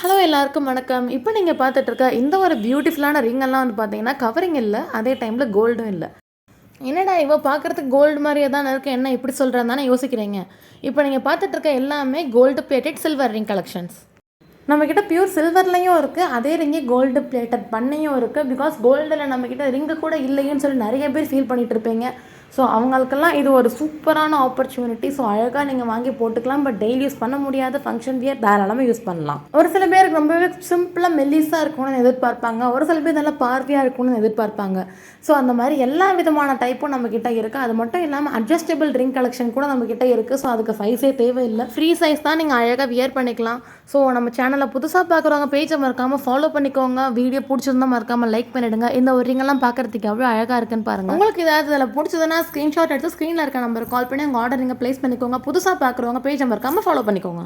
Hello எல்லாருக்கும் வணக்கம். இப்போ நீங்கள் பார்த்துட்டு இருக்க இந்த ஒரு பியூட்டிஃபுல்லான ரிங்கெல்லாம் வந்து பார்த்தீங்கன்னா கவரிங் இல்லை, அதே டைமில் கோல்டும் இல்லை. என்னடா இவ பார்க்குறதுக்கு கோல்டு மாதிரியே தானே இருக்குது, என்ன இப்படி சொல்கிறேன்னு தானே யோசிக்கிறீங்க. இப்போ நீங்கள் பார்த்துட்டு இருக்க எல்லாமே gold plated silver ring collections. நம்மக்கிட்ட பியூர் சில்வர்லேயும் இருக்குது, அதே ரிங்கே கோல்டு பிளேட்டட் பண்ணையும் இருக்குது. பிகாஸ் கோல்டில் நம்மக்கிட்ட ரிங்கு கூட இல்லைன்னு சொல்லி நிறைய பேர் ஃபீல் பண்ணிகிட்டு இருப்பீங்க. ஸோ அவங்களுக்கெல்லாம் இது ஒரு சூப்பரான ஆப்பர்ச்சுனிட்டி. ஸோ அழகாக நீங்கள் வாங்கி போட்டுக்கலாம். பட் டெய்லி யூஸ் பண்ண முடியாத ஃபங்க்ஷன் வியர் தாராளமாக யூஸ் பண்ணலாம். ஒரு சில பேருக்கு ரொம்பவே சிம்பிளாக மெல்லிஸாக இருக்கணும்னு எதிர்பார்ப்பாங்க, ஒரு சில பேர் நல்லா பார்வையாக இருக்கணும்னு எதிர்பார்ப்பாங்க. ஸோ அந்த மாதிரி எல்லா விதமான டைப்பும் நம்மக்கிட்ட இருக்குது. அது மட்டும் இல்லாமல் அட்ஜஸ்டபிள் ரிங் கலெக்ஷன் கூட நம்மக்கிட்ட இருக்குது. ஸோ அதுக்கு சைஸே தேவையில்லை, ஃப்ரீ சைஸ் தான், நீங்கள் அழகாக வியர் பண்ணிக்கலாம். ஸோ நம்ம சேனலை புதுசாக பார்க்குறவங்க பேஜை மறக்காமல் ஃபாலோ பண்ணிக்கோங்க. வீடியோ பிடிச்சிருந்தா மறக்காமல் லைக் பண்ணிவிடுங்க. இந்த ஒரு ரிங்கெல்லாம் பார்க்குறதுக்கு எவ்வளோ அழகாக இருக்குன்னு பாருங்கள். உங்களுக்கு ஏதாவது இதில் பிடிச்சதுன்னா ஸ்க்ரீன்ஷாட் எடுத்து ஸ்க்ரீனில் இருக்க நம்பருக்கு கால் பண்ணி உங்கள் ஆர்டர் நீங்கள் ப்ளேஸ் பண்ணிக்கோங்க. புதுசாக பார்க்குறவங்க பேஜை மறக்காமல் ஃபாலோ பண்ணிக்கோங்க.